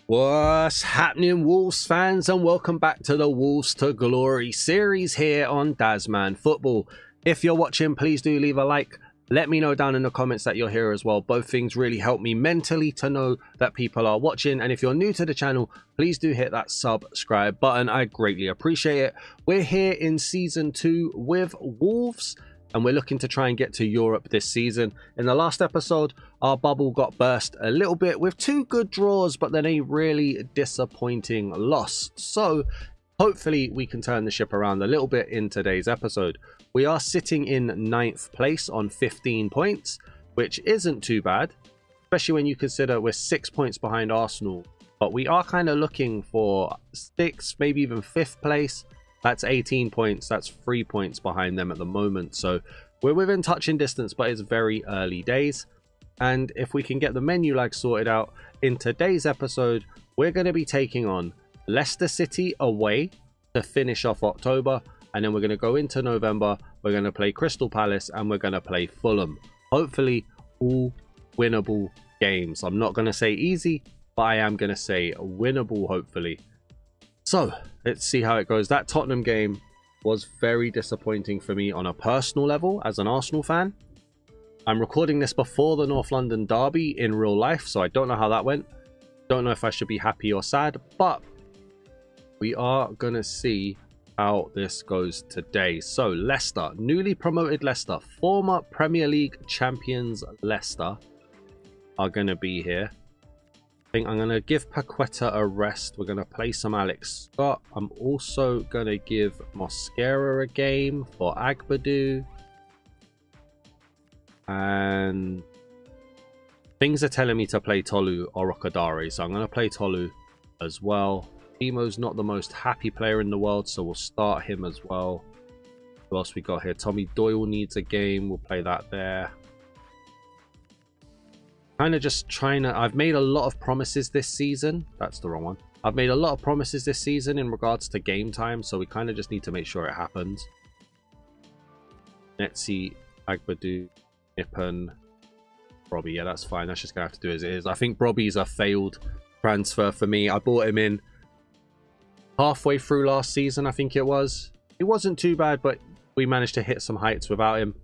What's happening, Wolves fans, and welcome back to the Wolves to Glory series here on Dasman Football. If you're watching, please do leave a like. Let me know down in the comments that you're here as well. Both things really help me mentally to know that people are watching. And if you're new to the channel, please do hit that subscribe button. I greatly appreciate it. We're here in season 2 with Wolves, and we're looking to try and get to Europe this season. In the last episode, our bubble got burst a little bit with 2 good draws, but then a really disappointing loss. So hopefully we can turn the ship around a little bit in today's episode. We are sitting in 9th place on 15 points, which isn't too bad, especially when you consider we're 6 points behind Arsenal. But we are kind of looking for 6th, maybe even 5th place. That's 18 points. That's 3 points behind them at the moment. So we're within touching distance, but it's very early days. And if we can get the menu lag sorted out, in today's episode, we're going to be taking on Leicester City away to finish off October. And then we're going to go into November. We're going to play Crystal Palace and we're going to play Fulham. Hopefully, all winnable games. I'm not going to say easy, but I am going to say winnable, hopefully. So let's see how it goes. That Tottenham game was very disappointing for me on a personal level as an Arsenal fan. I'm recording this before the North London derby in real life, so I don't know how that went. Don't know if I should be happy or sad, but we are going to see how this goes today. So Leicester, newly promoted Leicester, former Premier League champions Leicester are going to be here. I think I'm going to give Paqueta a rest. We're going to play some Alex Scott. I'm also going to give Mosquera a game for Agbadu. And things are telling me to play Tolu or Rokadare, so I'm going to play Tolu as well. Timo's not the most happy player in the world, so we'll start him as well. Who else we got here? Tommy Doyle needs a game. We'll play that there. Kind of just trying to... I've made a lot of promises this season. That's the wrong one. I've made a lot of promises this season in regards to game time, so we kind of just need to make sure it happens. Netzi, Agbadu, Nippon, Robbie. Yeah, that's fine. That's just going to have to do as it is. I think Robbie's a failed transfer for me. I bought him in halfway through last season, I think it was. It wasn't too bad, but we managed to hit some heights without him.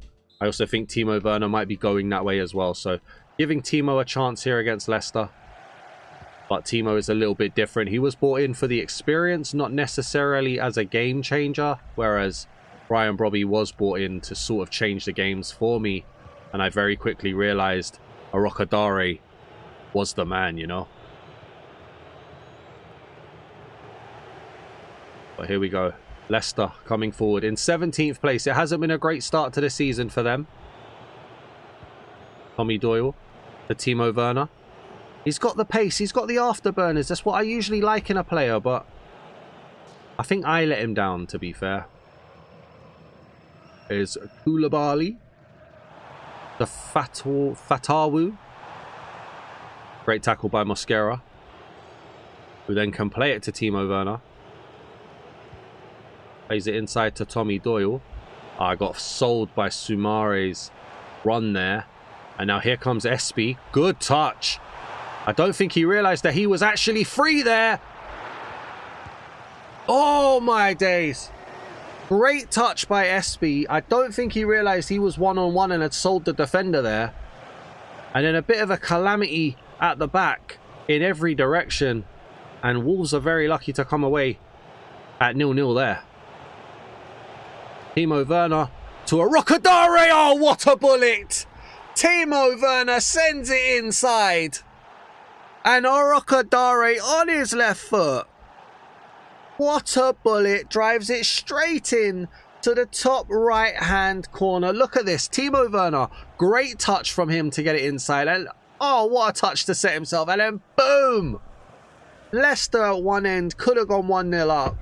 I also think Timo Werner might be going that way as well. So giving Timo a chance here against Leicester. But Timo is a little bit different. He was brought in for the experience, not necessarily as a game changer. Whereas Brian Brobby was brought in to sort of change the games for me. And I very quickly realized Rokadare was the man, you know. But here we go. Leicester coming forward in 17th place. It hasn't been a great start to the season for them. Tommy Doyle, the Timo Werner. He's got the pace. He's got the afterburners. That's what I usually like in a player, but I think I let him down, to be fair. There's Koulibaly. The Fatawu. Great tackle by Mosquera, who then can play it to Timo Werner. Plays it inside to Tommy Doyle. Oh, I got sold by Soumare's run there. And now here comes Espy. Good touch. I don't think he realized that he was actually free there. Oh my days. Great touch by Espy. I don't think he realized he was one-on-one and had sold the defender there. And then a bit of a calamity at the back in every direction. And Wolves are very lucky to come away at 0-0 there. Timo Werner to a Rokadare. Oh, what a bullet. Timo Werner sends it inside. And Rokadare on his left foot. What a bullet. Drives it straight in to the top right hand corner. Look at this. Timo Werner. Great touch from him to get it inside. And oh, what a touch to set himself. And then boom. Leicester at one end. Could have gone 1-0 up.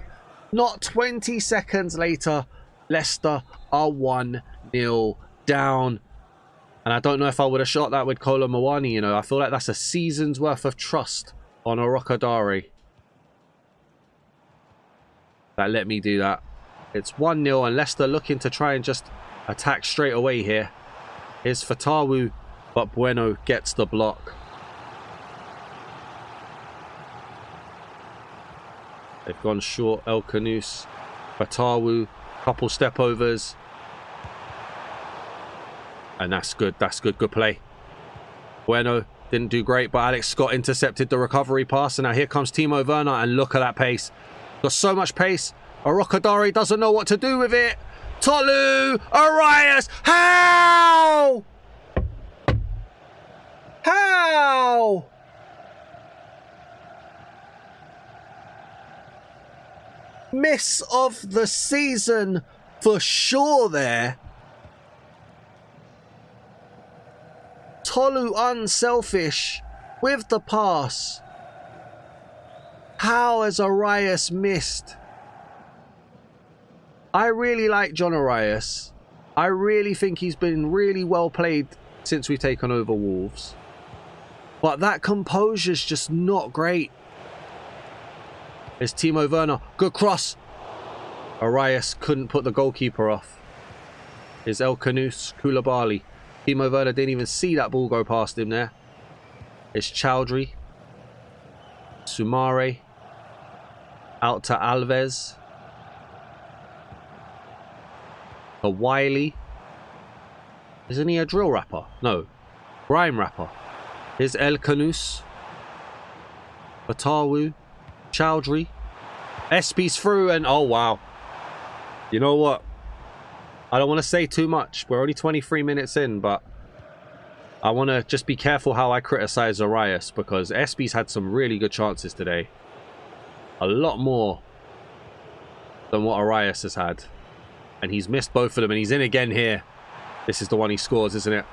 Not 20 seconds later, Leicester are 1-0 down. And I don't know if I would have shot that with Kolo Muani, you know. I feel like that's a season's worth of trust on a Rokadare. That let me do that. It's 1-0 and Leicester looking to try and just attack straight away here. Here's Fatawu, but Bueno gets the block. They've gone short. El Kanous, Fatawu, couple step overs. And that's good. That's good. Good play. Bueno didn't do great, but Alex Scott intercepted the recovery pass. And now here comes Timo Werner, and look at that pace. Got so much pace. Orokodare doesn't know what to do with it. Tolu, Arias, how? How? Miss of the season for sure there. Tolu unselfish with the pass. How has Arias missed? I really like John Arias. I really think he's been really well played since we've taken over Wolves. But that composure's just not great. It's Timo Werner. Good cross. Arias couldn't put the goalkeeper off. It's El Kanous, Koulibaly. Timo Werner didn't even see that ball go past him there. It's Chowdhury. Sumare. Out to Alves. A Wiley. Isn't he a drill rapper? No. Grime rapper. Here's El Kanous. Fatawu. Chowdhury. Espy's through and oh wow. You know what? I don't want to say too much. We're only 23 minutes in, but I want to just be careful how I criticize Arias because Espy's had some really good chances today. A lot more than what Arias has had. And he's missed both of them and he's in again here. This is the one he scores, isn't it?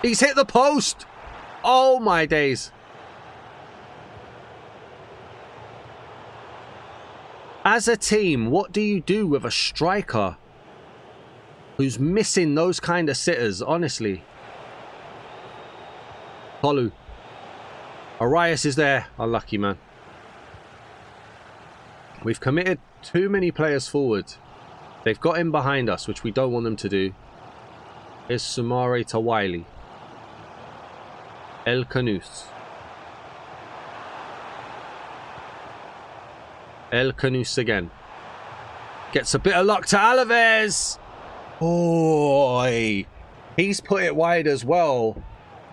He's hit the post! Oh my days. As a team, what do you do with a striker who's missing those kind of sitters, honestly? Tolu. Arias is there. Unlucky, man. We've committed too many players forward. They've got in behind us, which we don't want them to do. Here's Sumare to Wiley. El Kanous. El Kanous again. Gets a bit of luck to Alves. Boy. He's put it wide as well.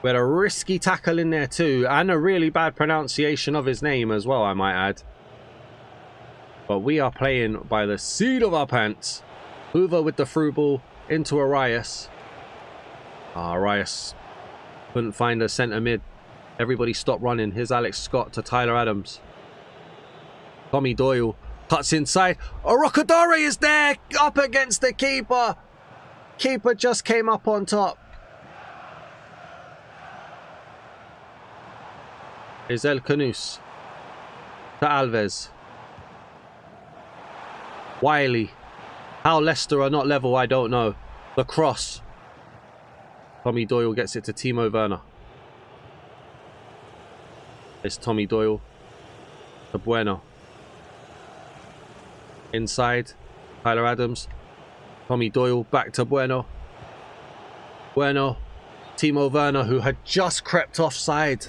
We had a risky tackle in there too. And a really bad pronunciation of his name as well, I might add. But we are playing by the seat of our pants. Hoover with the through ball into Arias. Arias couldn't find a centre mid. Everybody stopped running. Here's Alex Scott to Tyler Adams. Tommy Doyle cuts inside. Orokodare is there up against the keeper. Keeper just came up on top. Here's El Kanous to Alves. Wiley. How Leicester are not level, I don't know. The cross. Tommy Doyle gets it to Timo Werner. It's Tommy Doyle to Bueno. Inside. Tyler Adams. Tommy Doyle back to Bueno. Bueno. Timo Werner, who had just crept offside.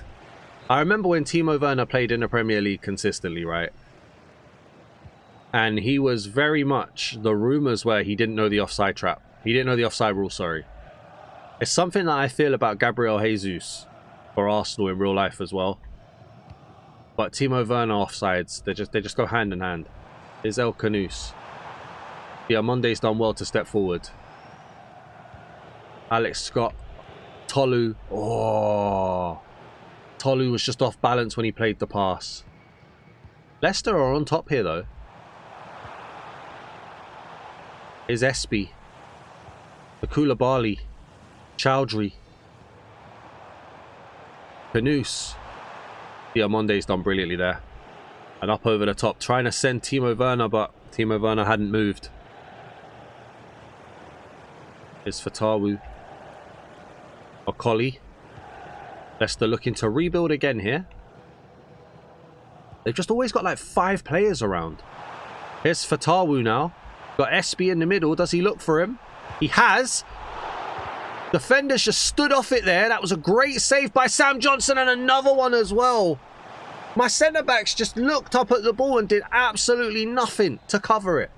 I remember when Timo Werner played in the Premier League consistently, right? And he was very much the rumours where he didn't know the offside trap. He didn't know the offside rule, sorry. It's something that I feel about Gabriel Jesus for Arsenal in real life as well. But Timo Werner offsides, they just go hand in hand. Here's El Kanous. Yeah, Monday's done well to step forward. Alex Scott. Tolu. Oh. Tolu was just off balance when he played the pass. Leicester are on top here though. Is Espy. The Koulibaly. Chowdhury. Kanous. Yeah, Monday's done brilliantly there. And up over the top, trying to send Timo Werner, but Timo Werner hadn't moved. It's Fatawu. Okoli. Leicester looking to rebuild again here. They've just always got like 5 players around. Here's Fatawu now. Got Espy in the middle. Does he look for him? He has. Defenders just stood off it there. That was a great save by Sam Johnson and another one as well. My centre-backs just looked up at the ball and did absolutely nothing to cover it.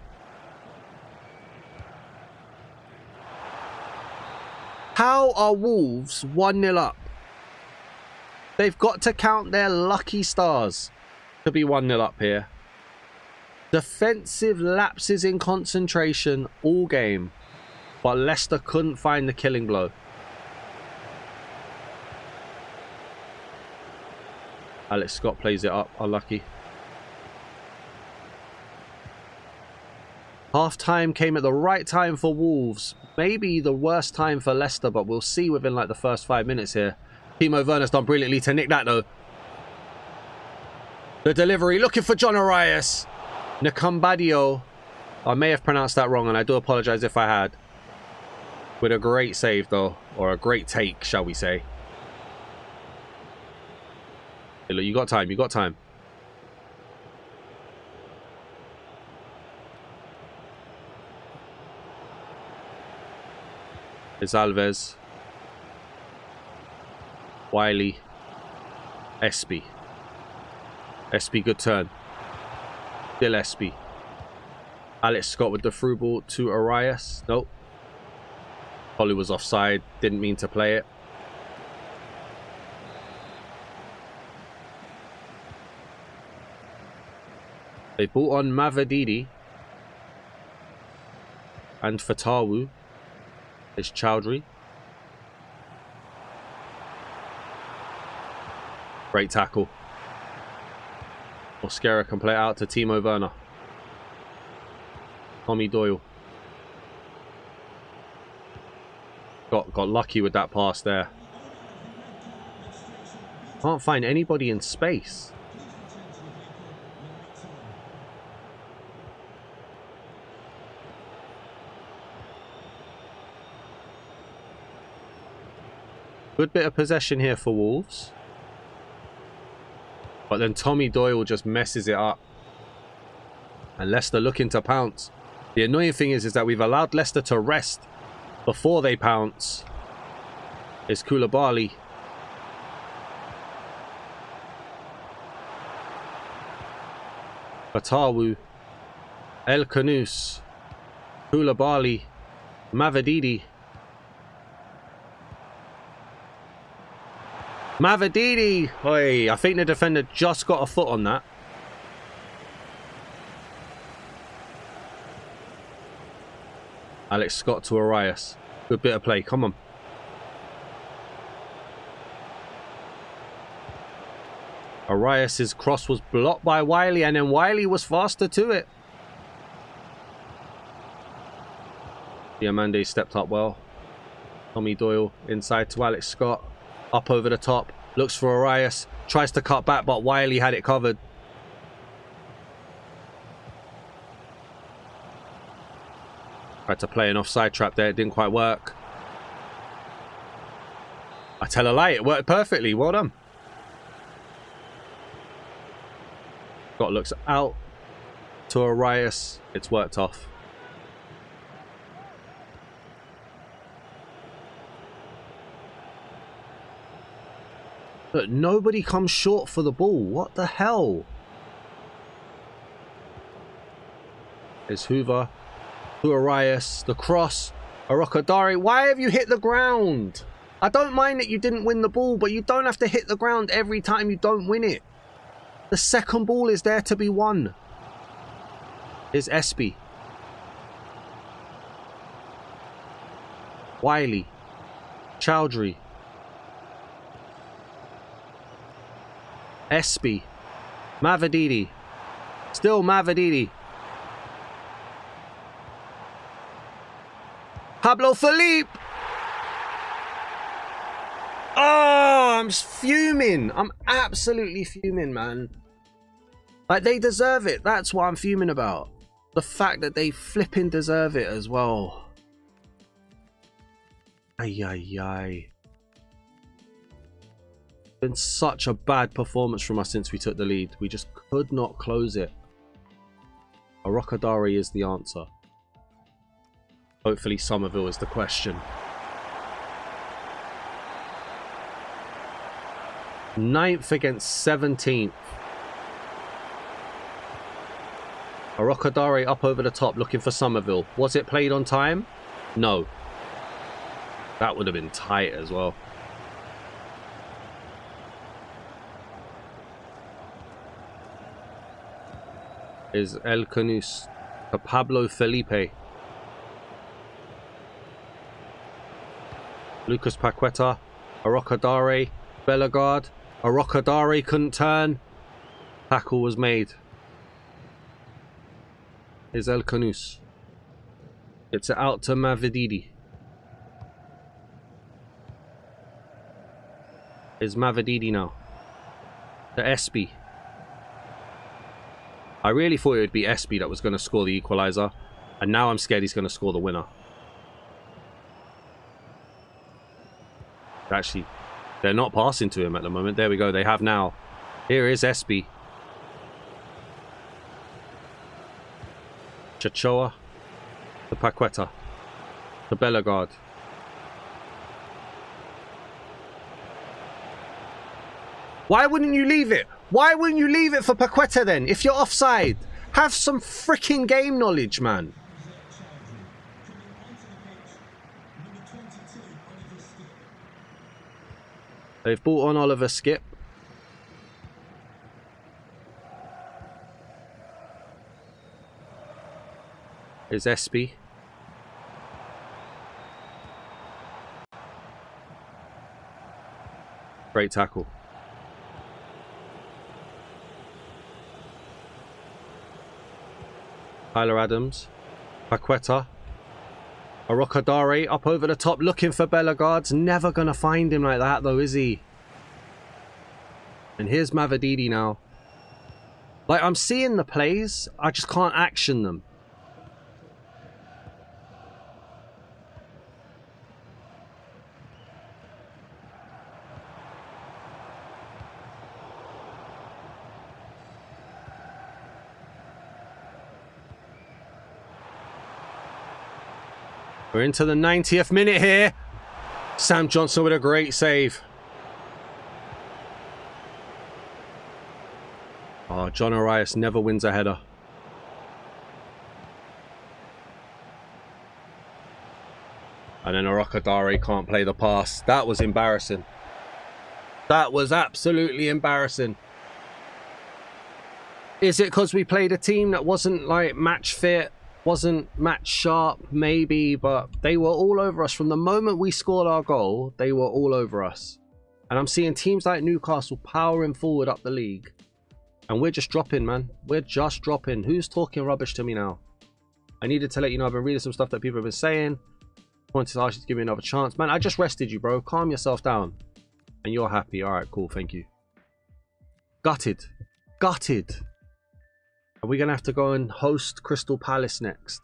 How are Wolves 1-0 up? They've got to count their lucky stars to be 1-0 up here. Defensive lapses in concentration all game, but Leicester couldn't find the killing blow. Alex Scott plays it up, unlucky. Half-time came at the right time for Wolves. Maybe the worst time for Leicester, but we'll see within like the first 5 minutes here. Timo Werner's done brilliantly to nick that though. The delivery, looking for John Arias. Nakambadio. I may have pronounced that wrong, and I do apologise if I had. With a great save though, or a great take, shall we say. Hey, look, you got time, you got time. It's Alves. Wiley. Espy. Espy, good turn. Still Espy. Alex Scott with the through ball to Arias. Nope. Holly was offside. Didn't mean to play it. They brought on Mavididi. And Fatawu. It's Chowdhury. Great tackle. Mosquera can play it out to Timo Werner. Tommy Doyle. Got lucky with that pass there. Can't find anybody in space. Good bit of possession here for Wolves. But then Tommy Doyle just messes it up. And Leicester looking to pounce. The annoying thing is that we've allowed Leicester to rest before they pounce. It's Koulibaly. Fatawu. El Kanous. Koulibaly. Mavididi. Mavididi! Oi, I think the defender just got a foot on that. Alex Scott to Arias. Good bit of play. Come on. Arias' cross was blocked by Wiley, and then Wiley was faster to it. Diamande stepped up well. Tommy Doyle inside to Alex Scott. Up over the top. Looks for Arias. Tries to cut back, but Wiley had it covered. Tried to play an offside trap there. It didn't quite work. I tell a lie. It worked perfectly. Well done. Scott looks out to Arias. It's worked off. But nobody comes short for the ball. What the hell? There's Hoover. To Arias. The cross. Arokadari. Why have you hit the ground? I don't mind that you didn't win the ball, but you don't have to hit the ground every time you don't win it. The second ball is there to be won. Is Espy. Wiley. Chowdhury. Espy. Mavididi. Still Mavididi. Pablo Felipe. Oh, I'm fuming. I'm absolutely fuming, man. Like, they deserve it. That's what I'm fuming about. The fact that they flipping deserve it as well. Ay, ay, ay. Been such a bad performance from us since we took the lead. We just could not close it. Arokadari is the answer. Hopefully Somerville is the question. 9th against 17th. Arokadare up over the top looking for Somerville. Was it played on time? No. That would have been tight as well. Is El Canus to Pablo Felipe. Lucas Paqueta. Arokadare. Bellegarde. Arokadare couldn't turn. Tackle was made. Is El Canus. It's out to Mavididi. Is Mavididi now. To Espy. I really thought it would be Espy that was going to score the equaliser. And now I'm scared he's going to score the winner. Actually, they're not passing to him at the moment. There we go. They have now. Here is Espy. Chachoa. The Paqueta. The Bellegarde. Why wouldn't you leave it? Why wouldn't you leave it for Paqueta then? If you're offside, have some freaking game knowledge, man. They've brought on Oliver Skip. Is Espy. Great tackle. Tyler Adams. Paqueta. Arokadare up over the top looking for Bellegarde's. Never going to find him like that though, is he? And here's Mavididi now. Like, I'm seeing the plays. I just can't action them. We're into the 90th minute here. Sam Johnson with a great save. Oh, John Arias never wins a header. And then Arokadare can't play the pass. That was embarrassing. That was absolutely embarrassing. Is it because we played a team that wasn't like match fit? Wasn't match sharp, maybe, but they were all over us. From the moment we scored our goal, they were all over us. And I'm seeing teams like Newcastle powering forward up the league. And we're just dropping, man. We're just dropping. Who's talking rubbish to me now? I needed to let you know I've been reading some stuff that people have been saying. Wanted to ask you to give me another chance. Man, I just rested you, bro. Calm yourself down. And you're happy. Alright, cool. Thank you. Gutted. Gutted. Are we going to have to go and host Crystal Palace next?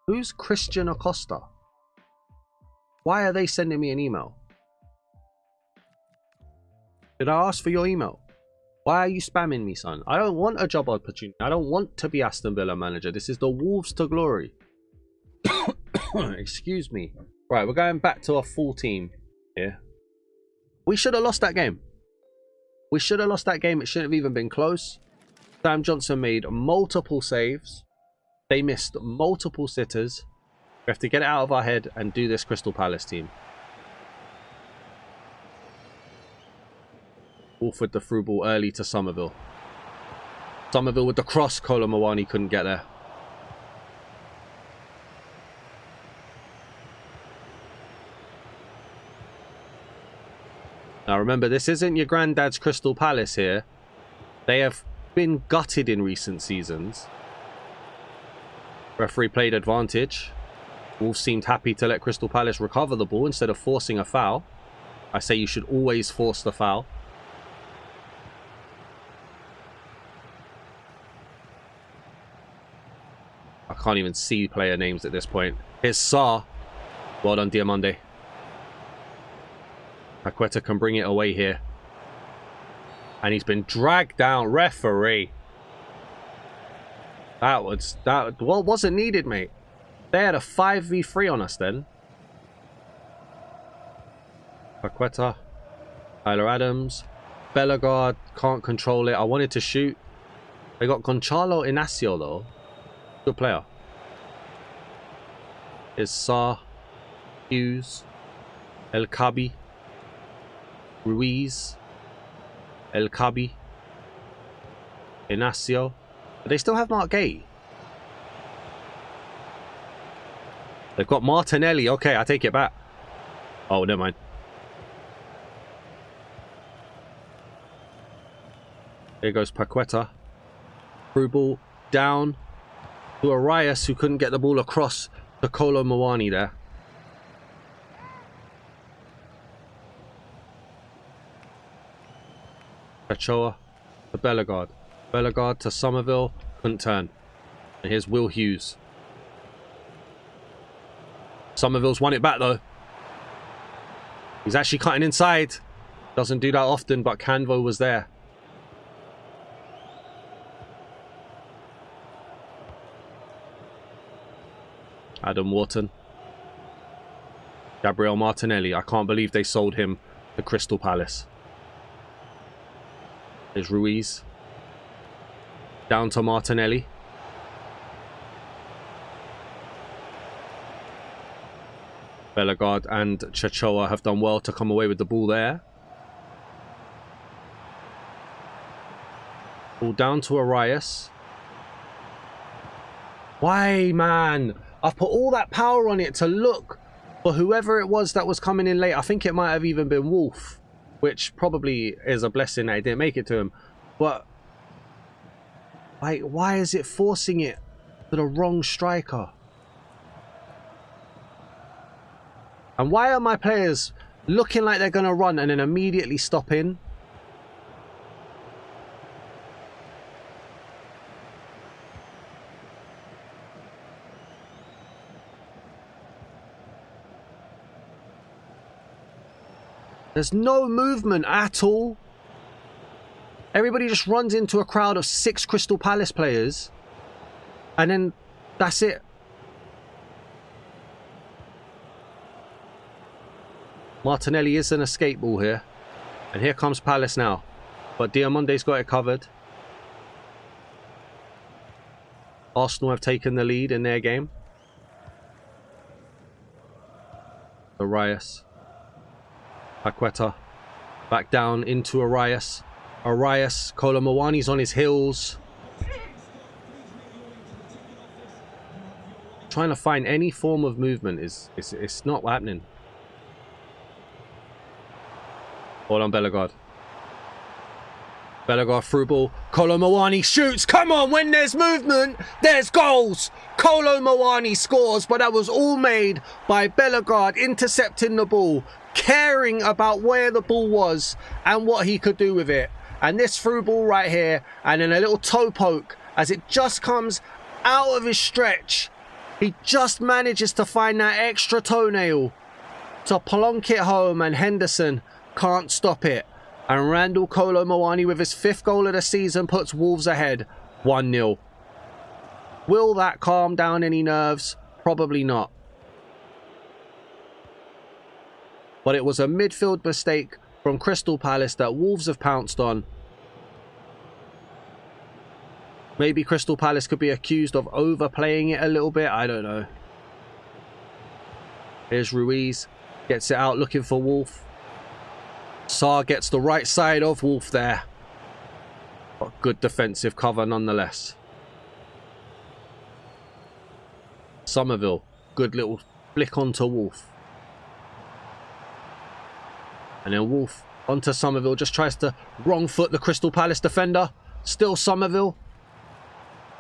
Who's Christian Acosta? Why are they sending me an email? Did I ask for your email? Why are you spamming me, son? I don't want a job opportunity. I don't want to be Aston Villa manager. This is the Wolves to glory. Excuse me. Right, we're going back to our full team here. We should have lost that game. We should have lost that game. It shouldn't have even been close. Sam Johnson made multiple saves. They missed multiple sitters. We have to get it out of our head and do this Crystal Palace team. Wolf with the through ball early to Somerville. Somerville with the cross. Kolo Muani couldn't get there. Now remember, this isn't your granddad's Crystal Palace here. They have been gutted in recent seasons. Referee played advantage. Wolves seemed happy to let Crystal Palace recover the ball instead of forcing a foul. I say you should always force the foul. I can't even see player names at this point. Here's Sarr. Well done, Diamande. Paqueta can bring it away here. And he's been dragged down. Referee. That wasn't needed, mate. They had a 5v3 on us then. Paqueta. Tyler Adams. Bellegarde can't control it. I wanted to shoot. They got Gonçalo Inacio though. Good player. Is Sarr, Hughes, El Kabi, Ruiz, El Kabi, Inacio. But they still have Mark Gay. They've got Martinelli. Okay, I take it back. Oh, never mind. Here goes Paqueta. Through ball down to Arias, who couldn't get the ball across to Kolo Muani there. Ochoa to Bellegarde. Bellegarde to Somerville. Couldn't turn. And here's Will Hughes. Somerville's won it back though. He's actually cutting inside. Doesn't do that often, but Canvo was there. Adam Wharton. Gabriel Martinelli. I can't believe they sold him to Crystal Palace. There's Ruiz. Down to Martinelli. Bellegarde and Chachoa have done well to come away with the ball there. Ball down to Arias. Why, man? I've put all that power on it to look for whoever it was that was coming in late. I think it might have even been Wolf, which probably is a blessing that it didn't make it to him. But, like, why is it forcing it to the wrong striker? And why are my players looking like they're going to run and then immediately stop in? There's no movement at all. Everybody just runs into a crowd of 6 Crystal Palace players. And then that's it. Martinelli is an escape ball here. And here comes Palace now. But Diamonde's got it covered. Arsenal have taken the lead in their game. Arias. Paqueta. Back down into Arias. Arias. Kolo Muani's on his heels. Trying to find any form of movement is it's not happening. Hold on, Bellegarde. Bellegarde through ball. Kolo Muani shoots. Come on, when there's movement, there's goals. Kolo Muani scores, but that was all made by Bellegarde intercepting the ball, caring about where the ball was and what he could do with it. And this through ball right here, and then a little toe poke as it just comes out of his stretch. He just manages to find that extra toenail to plonk it home, and Henderson can't stop it. And Randall Kolo Muani with his 5th goal of the season puts Wolves ahead 1-0. Will that calm down any nerves? Probably not. But it was a midfield mistake from Crystal Palace that Wolves have pounced on. Maybe Crystal Palace could be accused of overplaying it a little bit. I don't know. Here's Ruiz. Gets it out looking for Wolf. Sarr gets the right side of Wolf there. But good defensive cover nonetheless. Somerville. Good little flick onto Wolf. And then Wolf onto Somerville. Just tries to wrong foot the Crystal Palace defender. Still Somerville.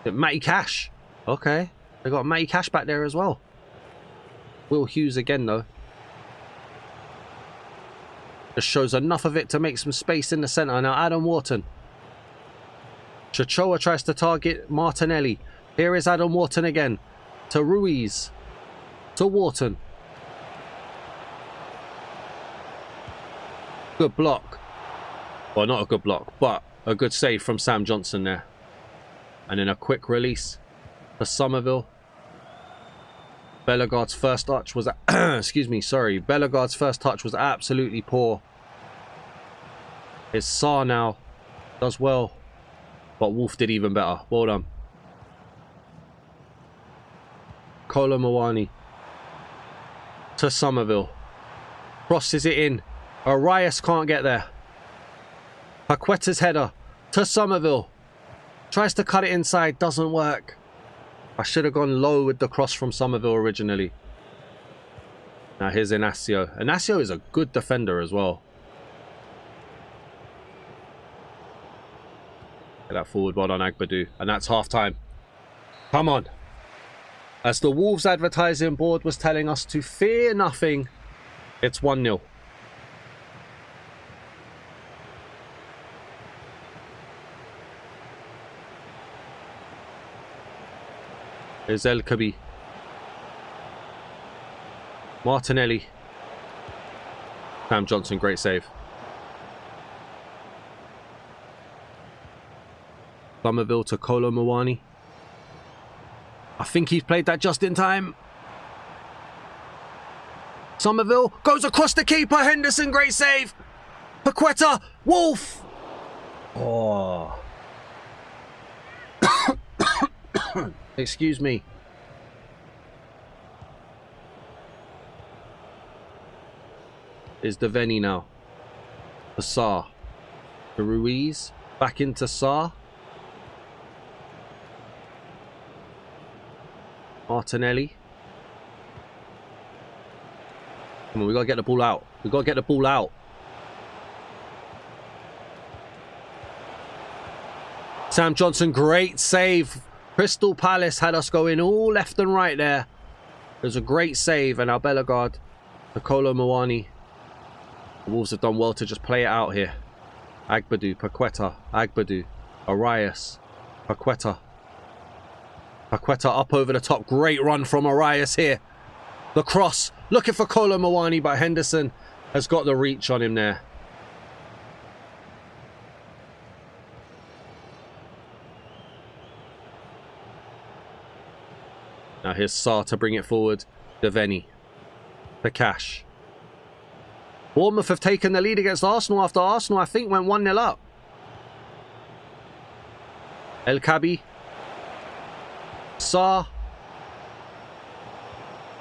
Matty Cash. Okay. They got Matty Cash back there as well. Will Hughes again though. Just shows enough of it to make some space in the centre. Now Adam Wharton. Chachoa tries to target Martinelli. Here is Adam Wharton again. To Ruiz. To Wharton. Good block. Well, not a good block, but a good save from Sam Johnson there. And then a quick release for Somerville. Bellegarde's first touch was... excuse me, sorry. Bellegarde's first touch was absolutely poor. It's Sarr now. Does well But Wolf did even better. Well done. Kolo Muani to Somerville. Crosses it in. Arias can't get there. Paqueta's header to Somerville. Tries to cut it inside. Doesn't work. I should have gone low with the cross from Somerville originally. Now here's Inacio. Inacio is a good defender as well. Get that forward one on Agbadu. And that's half time. Come on. As the Wolves advertising board was telling us to fear nothing, it's 1-0. Here's El Kabi. Martinelli. Sam Johnson, great save. Somerville to Kolo Muani. I think he's played that just in time. Somerville goes across the keeper. Henderson, great save. Paqueta, Wolf. Oh. Excuse me. Is Devaney now. To Sarr. To Ruiz. Back into Sarr. Martinelli. Come on, we gotta get the ball out. We gotta get the ball out. Sam Johnson, great save. Crystal Palace had us going all left and right there. It was a great save, and our Bellegarde, the Kolo Muani. The Wolves have done well to just play it out here. Agbadu, Paqueta, Agbadu, Arias, Paqueta. Paqueta up over the top. Great run from Arias here. The cross. Looking for Kolo Muani, but Henderson has got the reach on him there. Now here's Sarr to bring it forward. Devaney. For Cash. Bournemouth have taken the lead against Arsenal after Arsenal, I think, went 1-0 up. El Kabi. Sarr.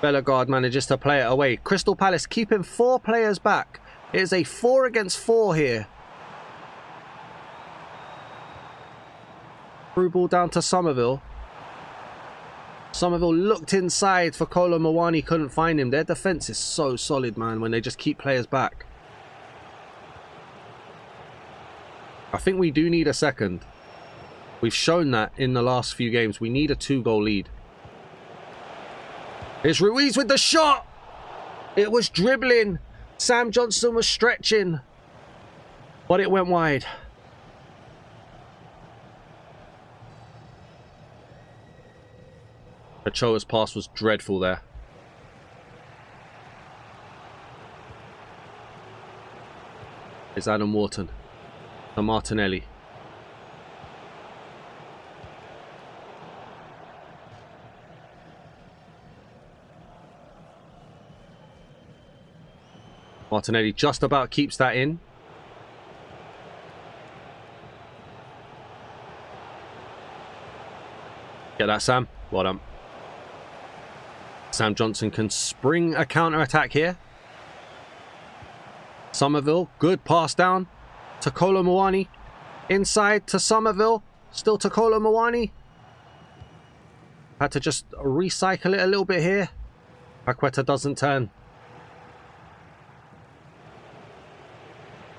Bellegarde manages to play it away. Crystal Palace keeping 4 players back. It is a 4 against 4 here. Through ball down to Somerville. Somerville looked inside for Kolo Muani, couldn't find him. Their defence is so solid, man, when they just keep players back. I think we do need a second. We've shown that in the last few games. We need a 2-goal lead. Here's Ruiz with the shot. It was dribbling. Sam Johnson was stretching. But it went wide. Ochoa's pass was dreadful there. It's Adam Wharton. To Martinelli. Martinelli just about keeps that in. Get that, Sam. Well done. Sam Johnson can spring a counter-attack here. Somerville, good pass down to Kolo Muani. Inside to Somerville, still to Kolo Muani. Had to just recycle it a little bit here. Paqueta doesn't turn.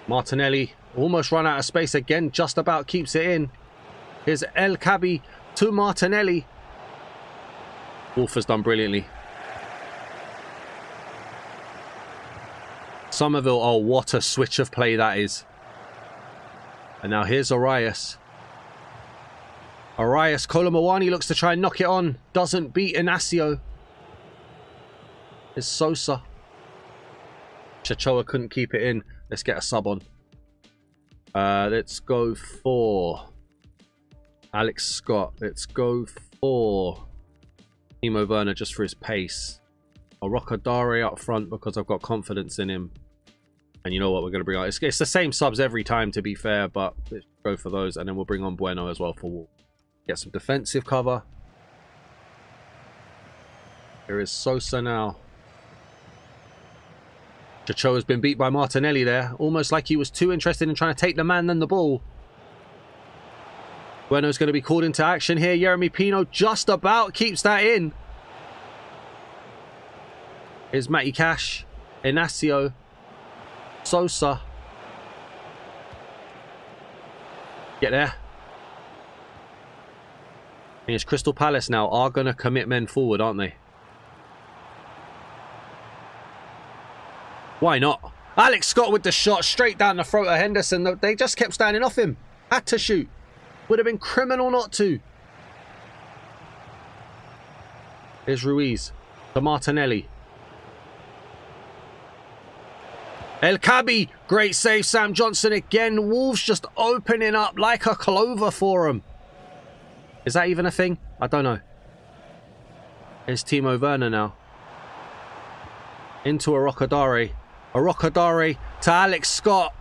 Martinelli almost run out of space again, just about keeps it in. Here's El Kabi to Martinelli. Wolf has done brilliantly. Somerville, oh, what a switch of play that is. And now here's Arias. Arias, Kolo Muani looks to try and knock it on. Doesn't beat Inacio. It's Sosa. Ochoa couldn't keep it in. Let's get a sub on. Let's go for Alex Scott. Let's go for Timo Werner just for his pace. I'll rock a Dare up front because I've got confidence in him. And you know what we're going to bring on? It's the same subs every time, to be fair, but let's go for those. And then we'll bring on Bueno as well for Wolves. Get some defensive cover. Here is Sosa now. Chacho has been beat by Martinelli there. Almost like he was too interested in trying to take the man than the ball. Bueno's going to be called into action here. Yeremy Pino just about keeps that in. Here's Matty Cash. Inacio. Sosa. Get there. And it's Crystal Palace now are going to commit men forward, aren't they? Why not? Alex Scott with the shot straight down the throat of Henderson. They just kept standing off him. Had to shoot. Would have been criminal not to. Here's Ruiz. To Martinelli. El Kabi, great save. Sam Johnson again. Wolves just opening up like a clover for him. Is that even a thing? I don't know. Here's Timo Werner now. Into Arokadare. Arokadare to Alex Scott.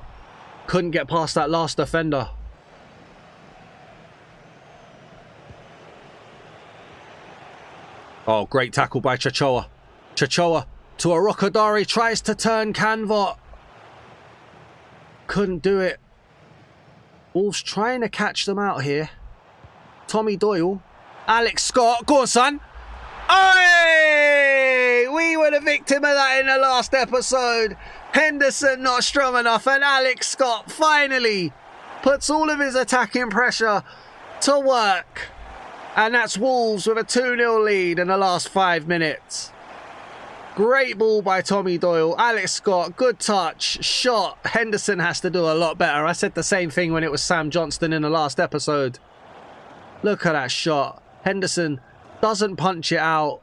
Couldn't get past that last defender. Oh, great tackle by Chachoa. Chachoa to Arokadare. Tries to turn Canvot. Couldn't do it. Wolves trying to catch them out here. Tommy Doyle. Alex Scott. Go on, son. Hey! We were the victim of that in the last episode. Henderson not strong enough, and Alex Scott finally puts all of his attacking pressure to work. And that's Wolves with a 2-0 lead in the last 5 minutes. Great ball by Tommy Doyle. Alex Scott, good touch, shot. Henderson has to do a lot better. I said the same thing when it was Sam Johnston in the last episode. Look at that shot. Henderson doesn't punch it out.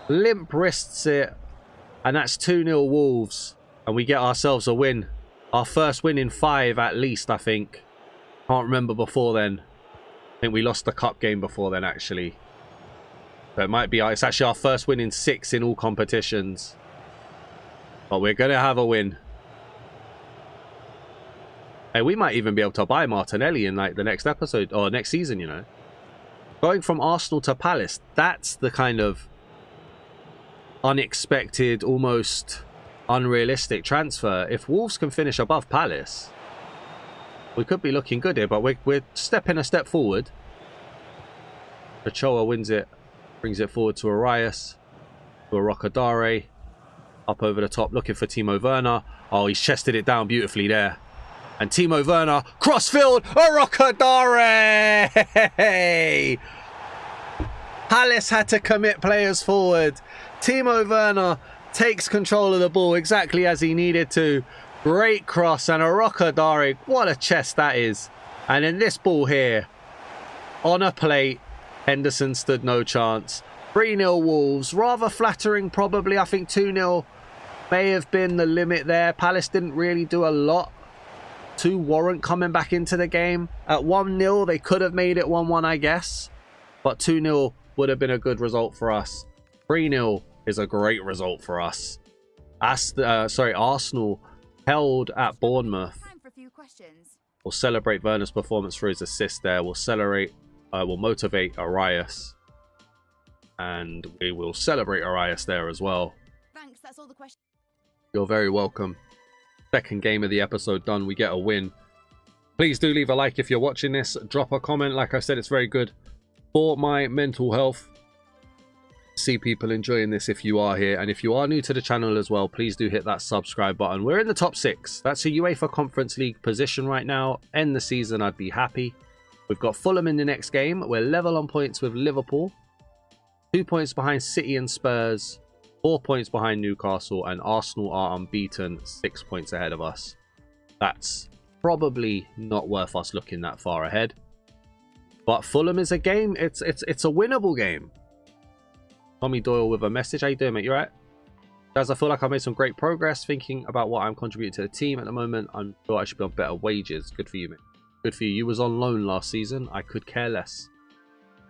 Limp wrists it. And that's 2-0 Wolves. And we get ourselves a win. Our first win in 5 at least, I think. Can't remember before then. I think we lost the cup game before then, actually. But it might be, it's actually our first win in 6 in all competitions. But we're going to have a win. Hey, we might even be able to buy Martinelli in like the next episode or next season, you know. Going from Arsenal to Palace, that's the kind of unexpected, almost unrealistic transfer. If Wolves can finish above Palace, we could be looking good here, but we're stepping a step forward. Ochoa wins it. Brings it forward to Arias. To Arokadare. Up over the top, looking for Timo Werner. Oh, he's chested it down beautifully there. And Timo Werner, crossfield, Arokadare! Palace had to commit players forward. Timo Werner takes control of the ball exactly as he needed to. Great cross, and Arokadare, what a chest that is. And in this ball here, on a plate, Henderson stood no chance. 3-0 Wolves. Rather flattering, probably. I think 2-0 may have been the limit there. Palace didn't really do a lot to warrant coming back into the game. At 1-0, they could have made it 1-1, I guess. But 2-0 would have been a good result for us. 3-0 is a great result for us. Arsenal held at Bournemouth. Time for a few questions. We'll celebrate Werner's performance for his assist there. We'll motivate Arias. And we will celebrate Arias there as well. Thanks, that's all the questions. You're very welcome. Second game of the episode done. We get a win. Please do leave a like if you're watching this. Drop a comment. Like I said, it's very good for my mental health. See people enjoying this if you are here. And if you are new to the channel as well, please do hit that subscribe button. We're in the top 6. That's a UEFA Conference League position right now. End the season, I'd be happy. We've got Fulham in the next game. We're level on points with Liverpool. 2 points behind City and Spurs. 4 points behind Newcastle. And Arsenal are unbeaten. 6 points ahead of us. That's probably not worth us looking that far ahead. But Fulham is a game. It's a winnable game. Tommy Doyle with a message. How you doing, mate? You right? Guys, I feel like I've made some great progress thinking about what I'm contributing to the team at the moment. I'm sure I should be on better wages. Good for you, mate. Good for you. You was on loan last season. I could care less.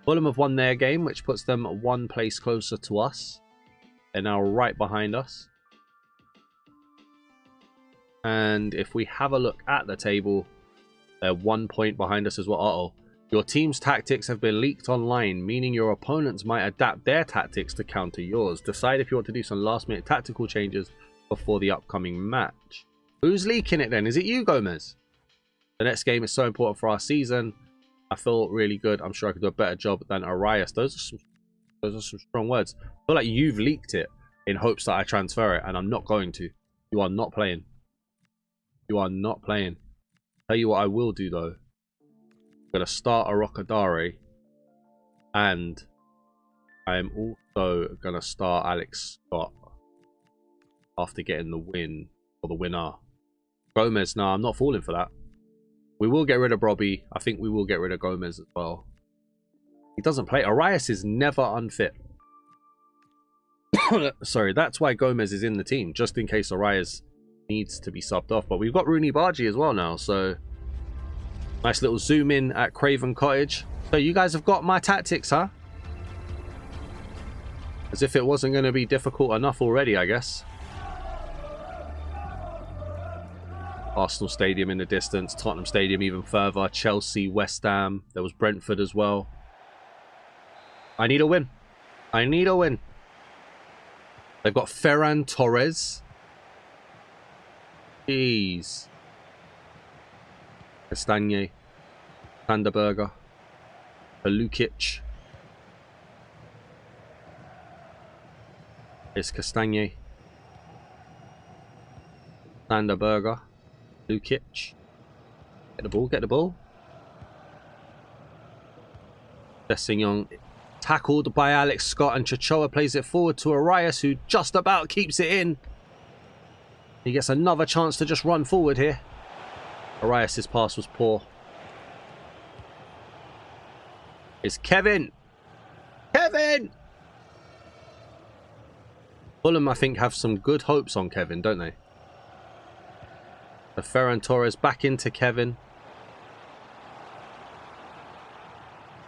Fulham have won their game, which puts them 1 place closer to us. They're now right behind us. And if we have a look at the table, they're 1 point behind us as well. Uh-oh. Your team's tactics have been leaked online, meaning your opponents might adapt their tactics to counter yours. Decide if you want to do some last-minute tactical changes before the upcoming match. Who's leaking it then? Is it you, Gomez? The next game is so important for our season. I feel really good. I'm sure I could do a better job than Arias. Those are some strong words. I feel like you've leaked it in hopes that I transfer it, and I'm not going to. You are not playing. You are not playing. Tell you what I will do, though. I'm going to start a Rocadare, and I am also going to start Alex Scott after getting the win, or the winner. Gomez, no, I'm not falling for that. We will get rid of Robbie. I think we will get rid of Gomez as well. He doesn't play. Arias is never unfit. Sorry, that's why Gomez is in the team, just in case Arias needs to be subbed off. But we've got Rooney Bargy as well now, so nice little zoom in at Craven Cottage. So you guys have got my tactics, huh? As if it wasn't going to be difficult enough already, I guess. Arsenal Stadium in the distance, Tottenham Stadium even further, Chelsea, West Ham, there was Brentford as well. I need a win. I need a win. They've got Ferran Torres. Jeez. Castagne. Vanderberger. Lukic. It's Castagne. Vanderberger. Lukic. Get the ball, get the ball. Sessegnon tackled by Alex Scott, and Chachoa plays it forward to Arias, who just about keeps it in. He gets another chance to just run forward here. Arias' pass was poor. It's Kevin. Kevin! Fulham, I think, have some good hopes on Kevin, don't they? The Ferran Torres back into Kevin.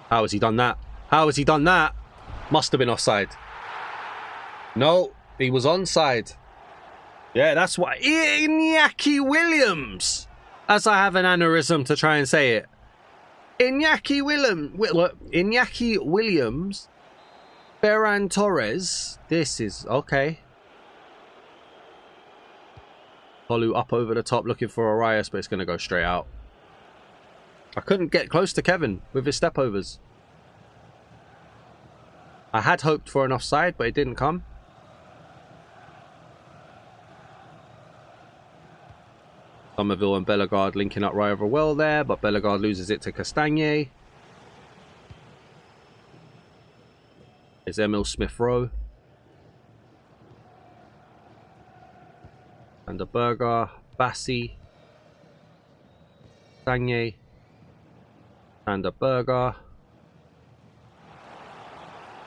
How has he done that? How has he done that? Must have been offside. No, he was onside. Yeah, that's why. Iñaki Williams. As I have an aneurysm to try and say it. Iñaki Williams. Ferran Torres. This is okay. Tolu up over the top looking for Arias, but it's going to go straight out. I couldn't get close to Kevin with his step overs. I had hoped for an offside, but it didn't come. Somerville and Bellegarde linking up rather well there, but Bellegarde loses it to Castagne. It's Emil Smith-Rowe. And the Burger, Bassi, Castagne, and the Burger.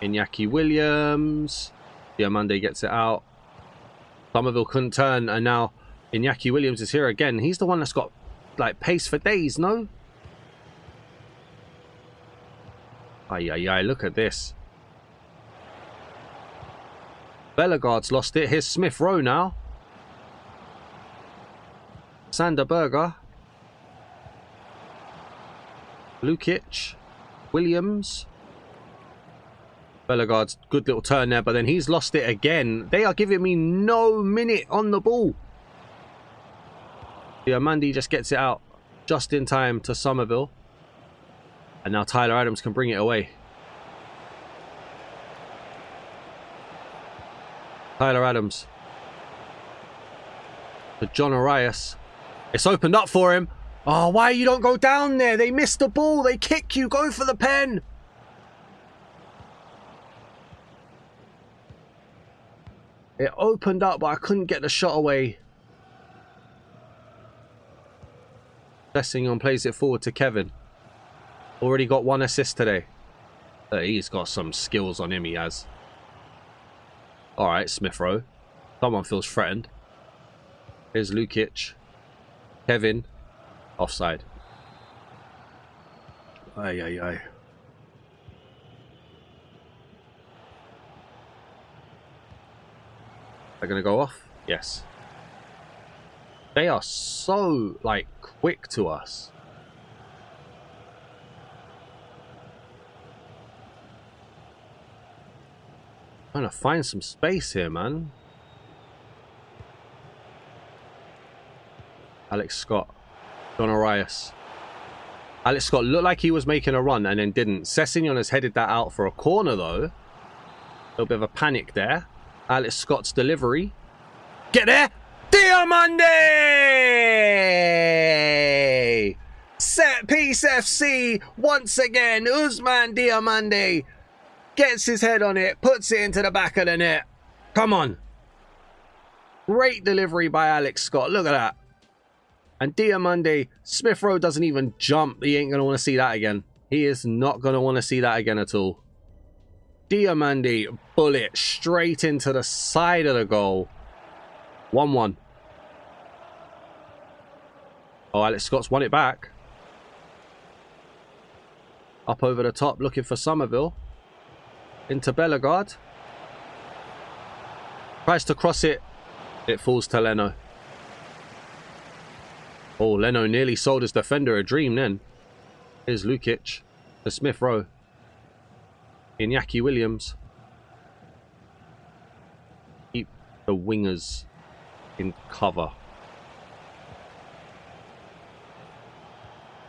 Iñaki Williams. Diamande gets it out. Somerville couldn't turn, and now Iñaki Williams is here again. He's the one that's got like pace for days, no? Ay, ay, ay, look at this. Bellegarde's lost it. Here's Smith-Rowe now. Sander Berger. Lukic. Williams. Bellegarde's good little turn there, but then he's lost it again. They are giving me no minute on the ball. Diamande just gets it out just in time to Somerville. And now Tyler Adams can bring it away. Tyler Adams. To John Arias. It's opened up for him. Oh, why you don't go down there? They missed the ball. They kick you. Go for the pen. It opened up, but I couldn't get the shot away. Sessegnon plays it forward to Kevin. Already got 1 assist today. He's got some skills on him, he has. Alright, Smith-Rowe. Someone feels threatened. Here's Lukic. Kevin. Offside. Ay, ay, ay. They're going to go off? Yes. They are so, like, quick to us. Trying to find some space here, man. Alex Scott. John Arias. Alex Scott looked like he was making a run and then didn't. Sessegnon has headed that out for a corner, though. A little bit of a panic there. Alex Scott's delivery. Get there! Diamande! Set piece FC once again. Ousmane Diamande gets his head on it, puts it into the back of the net. Come on. Great delivery by Alex Scott. Look at that. And Diamande, Smith Rowe doesn't even jump. He ain't going to want to see that again. He is not going to want to see that again at all. Diamande, bullet straight into the side of the goal. 1-1. Oh, Alex Scott's won it back. Up over the top, looking for Somerville. Into Bellegarde. Tries to cross it. It falls to Leno. Oh, Leno nearly sold his defender a dream then. Here's Lukic to Smith Rowe. Iñaki Williams. Keep the wingers in cover.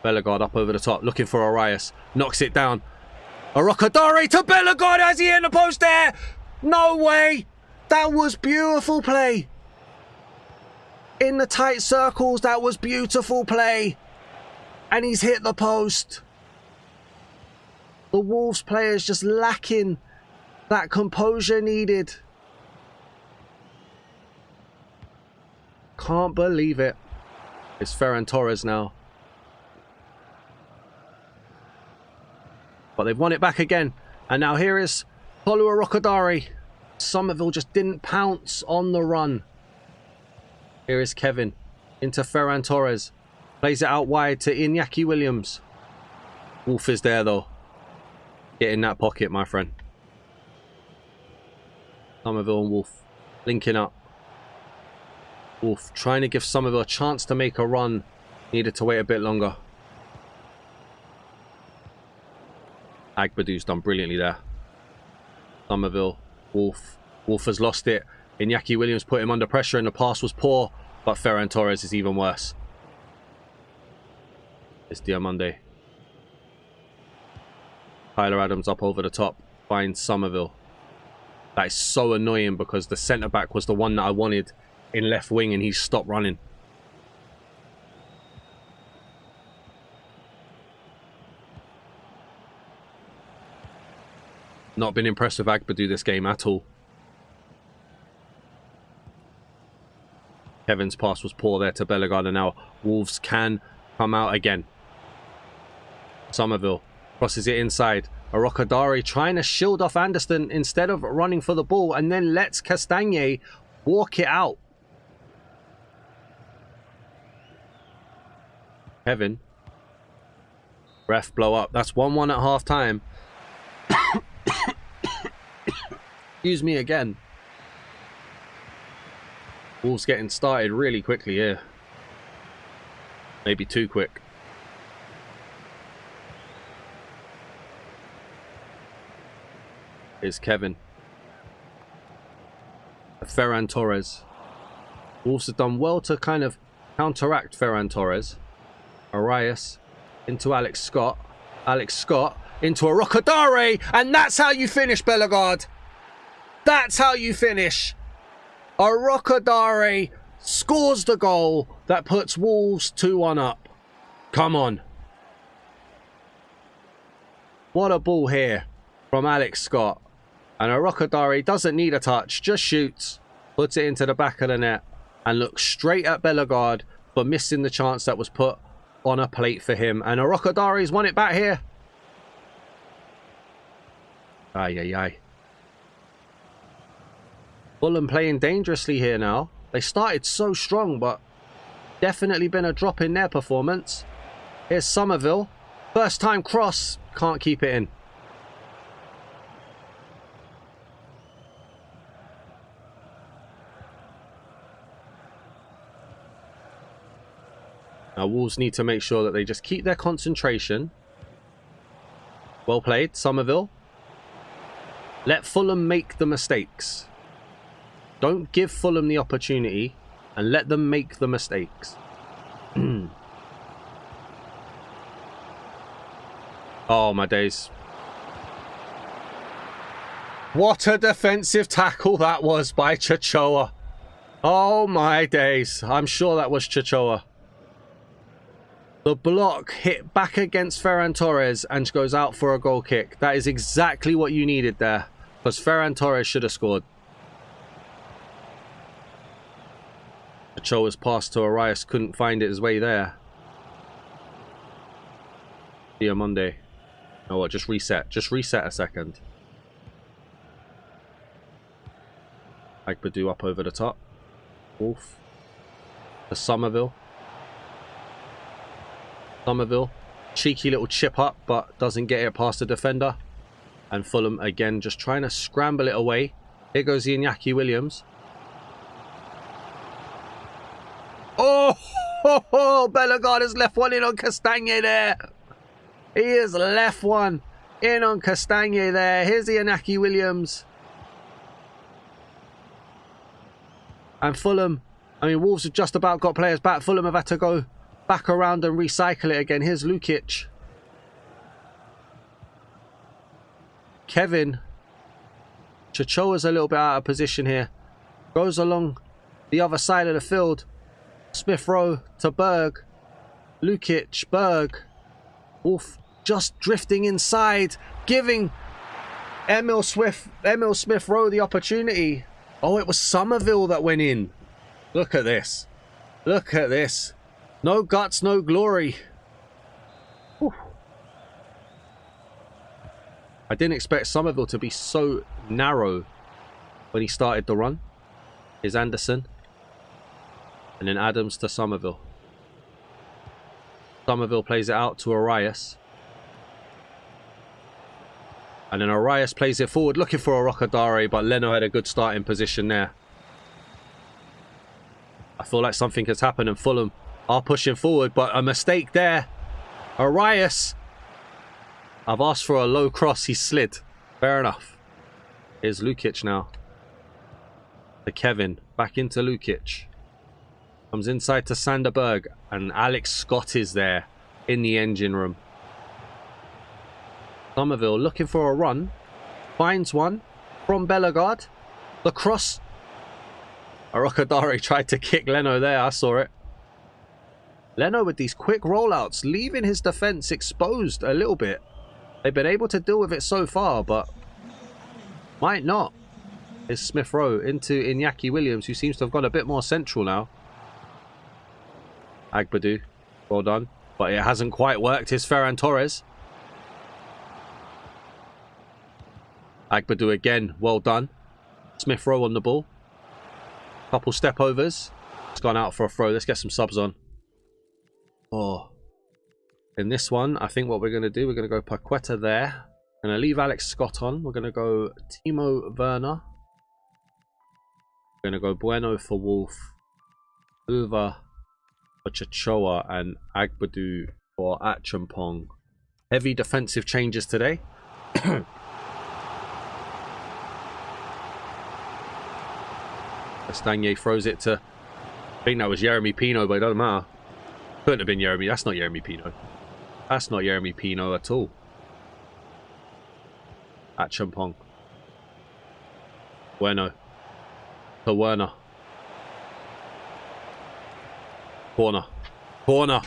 Bellegarde up over the top, looking for Arias. Knocks it down. Arokadare to Bellegarde. Has he hit the post there? No way. That was beautiful play. In the tight circles, that was beautiful play. And he's hit the post. The Wolves players just lacking that composure needed. Can't believe it. It's Ferran Torres now. But they've won it back again. And now here is Polu Arokadare. Somerville just didn't pounce on the run. Here is Kevin into Ferran Torres. Plays it out wide to Iñaki Williams. Wolf is there though. Get in that pocket, my friend. Somerville and Wolf linking up. Wolf trying to give Somerville a chance to make a run. Needed to wait a bit longer. Agbadou's done brilliantly there. Somerville, Wolf. Wolf has lost it. Iñaki Williams put him under pressure and the pass was poor. But Ferran Torres is even worse. It's Diamande. Tyler Adams up over the top. Finds Somerville. That is so annoying because the centre-back was the one that I wanted in left wing and he's stopped running. Not been impressed with Agbadou this game at all. Kevin's pass was poor there to Bellegarde and now Wolves can come out again. Somerville crosses it inside. Arokadare trying to shield off Anderson instead of running for the ball and then lets Castagne walk it out. Kevin. Ref blow up. That's 1-1 at half time. Excuse me again. Wolves getting started really quickly here. Maybe too quick. Here's Kevin. Ferran Torres. Wolves have done well to kind of counteract Ferran Torres. Arias into Alex Scott. Alex Scott into Arokadare. And that's how you finish, Bellegarde. That's how you finish. Arokadare scores the goal that puts Wolves 2-1 up. Come on. What a ball here from Alex Scott. And Arokadare doesn't need a touch, just shoots, puts it into the back of the net and looks straight at Bellegarde for missing the chance that was put on a plate for him. And Arokadare's won it back here. Ay, ay, ay. Fulham playing dangerously here now. They started so strong, but definitely been a drop in their performance. Here's Somerville. First time cross. Can't keep it in. Wolves need to make sure that they just keep their concentration. Well played, Somerville. Let Fulham make the mistakes. Don't give Fulham the opportunity and let them make the mistakes. Oh, my days. What a defensive tackle that was by Chachoa. Oh, my days. I'm sure that was Chachoa. The block hit back against Ferran Torres and goes out for a goal kick. That is exactly what you needed there. Because Ferran Torres should have scored. Chachoa's pass to Arias couldn't find his way there. Diamonde. Oh, what? Just reset. Just reset a second. Agbadu up over the top. Wolf. To Somerville. Somerville. Cheeky little chip up, but doesn't get it past the defender. And Fulham, again, just trying to scramble it away. Here goes Iñaki Williams. Oh, Bellegarde has left one in on Castagne there. He has left one in on Castagne there. Here's Iñaki Williams. And Fulham, I mean, Wolves have just about got players back. Fulham have had to go back around and recycle it again. Here's Lukic. Kevin. Chachoa's a little bit out of position here. Goes along the other side of the field. Smith Rowe to Berg. Lukic, Berg. Wolf just drifting inside, giving Emil Smith Rowe the opportunity. Oh, it was Somerville that went in. Look at this. Look at this. No guts, no glory. Whew. I didn't expect Somerville to be so narrow when he started the run. Here's Anderson. And then Adams to Somerville. Somerville plays it out to Arias. And then Arias plays it forward, looking for a Roccadare, but Leno had a good starting position there. I feel like something has happened and Fulham are pushing forward, but a mistake there. Arias. I've asked for a low cross, he slid. Fair enough. Here's Lukic now. To Kevin, back into Lukic. Comes inside to Sanderberg, and Alex Scott is there in the engine room. Somerville looking for a run. Finds one from Bellegarde. The cross. Roccadare tried to kick Leno there. I saw it. Leno with these quick rollouts, leaving his defence exposed a little bit. They've been able to deal with it so far, but might not. Here's Smith Rowe into Iñaki Williams, who seems to have gone a bit more central now. Agbadu, well done. But it hasn't quite worked. Here's Ferran Torres. Agbadu again, well done. Smith Rowe on the ball. Couple step overs. It's gone out for a throw. Let's get some subs on. Oh. In this one, I think what we're going to do, we're going to go Paqueta there. Going to leave Alex Scott on. We're going to go Timo Werner. We're going to go Bueno for Wolf. Uva for Chachoa and Agbadu for Achampong. Heavy defensive changes today. Castagne throws it to, I think that was Jeremy Pino, but it doesn't matter. Couldn't have been Jeremy. That's not Jeremy Pino. That's not Jeremy Pino at all. Achampong. Bueno. To Werner. Corner. Corner.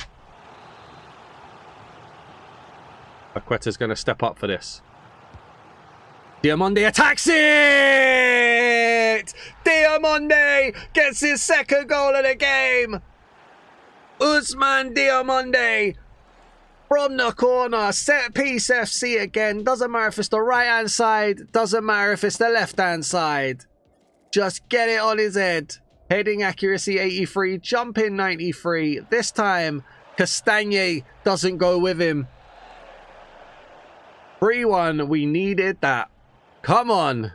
Paqueta's going to step up for this. Diamonde attacks it! Diamonde gets his second goal of the game. Usman Diamonde from the corner. Set piece FC again. Doesn't matter if it's the right hand side. Doesn't matter if it's the left hand side. Just get it on his head. Heading accuracy 83. Jumping 93. This time Castagne doesn't go with him. 3-1. We needed that. Come on.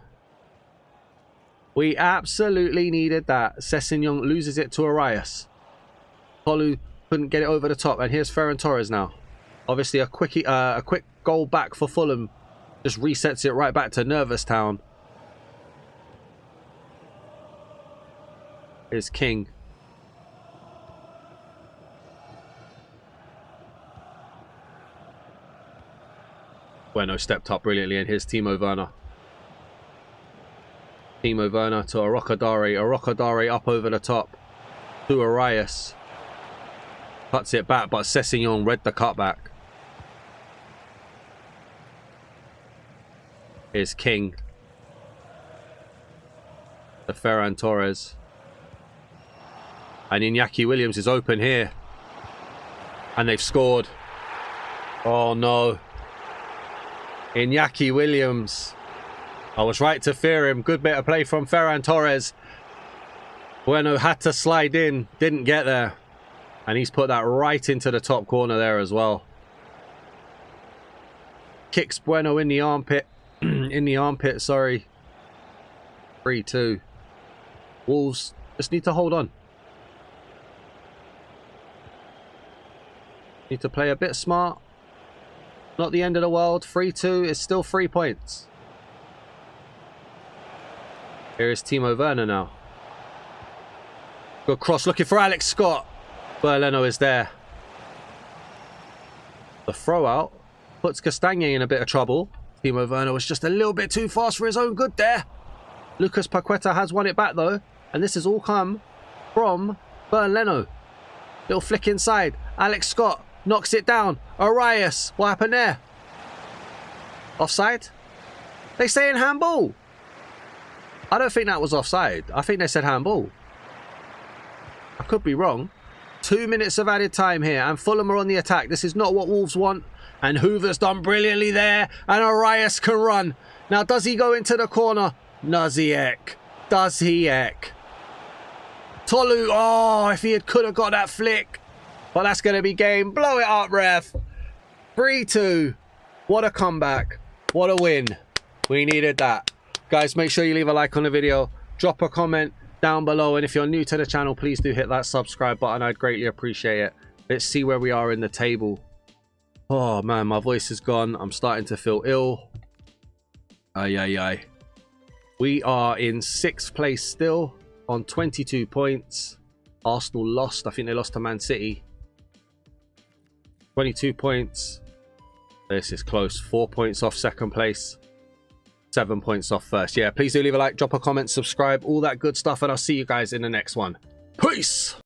We absolutely needed that. Sessegnon loses it to Arias. Tolu Couldn't get it over the top. And here's Ferran Torres now. Obviously a quick goal back for Fulham. Just resets it right back to Nervous Town. Here's King. Bueno stepped up brilliantly, and here's Timo Werner. Timo Werner to Arokadare. Arokadare up over the top to Arias. Cuts it back, but Sessegnon read the cutback. Here's King. To Ferran Torres. And Iñaki Williams is open here. And they've scored. Oh no. Iñaki Williams. I was right to fear him. Good bit of play from Ferran Torres. Bueno had to slide in. Didn't get there. And he's put that right into the top corner there as well. Kicks Bueno in the armpit. In the armpit, sorry. 3-2. Wolves just need to hold on. Need to play a bit smart. Not the end of the world. 3-2 is still 3 points. Here is Timo Werner now. Good cross, looking for Alex Scott. Berleno is there. The throw out puts Castagne in a bit of trouble. Timo Werner was just a little bit too fast for his own good there. Lucas Paqueta has won it back though. And this has all come from Berleno. Little flick inside. Alex Scott knocks it down. Arias. What happened there? Offside? They say in handball. I don't think that was offside. I think they said handball. I could be wrong. 2 minutes of added time here. And Fulham are on the attack. This is not what Wolves want. And Hoover's done brilliantly there. And Arias can run. Now, does he go into the corner? Does he heck? Does he heck? Tolu. Oh, if he could have got that flick. But that's going to be game. Blow it up, ref. 3-2. What a comeback. What a win. We needed that. Guys, make sure you leave a like on the video. Drop a comment down below. And if you're new to the channel, please do hit that subscribe button. I'd greatly appreciate it. Let's see where we are in the table. Oh, man, my voice is gone. I'm starting to feel ill. Ay. We are in 6th place still on 22 points. Arsenal lost. I think they lost to Man City. 22 points. This is close. 4 points off 2nd place. 7 points off 1st. Yeah, please do leave a like, drop a comment, subscribe, all that good stuff, and I'll see you guys in the next one. Peace!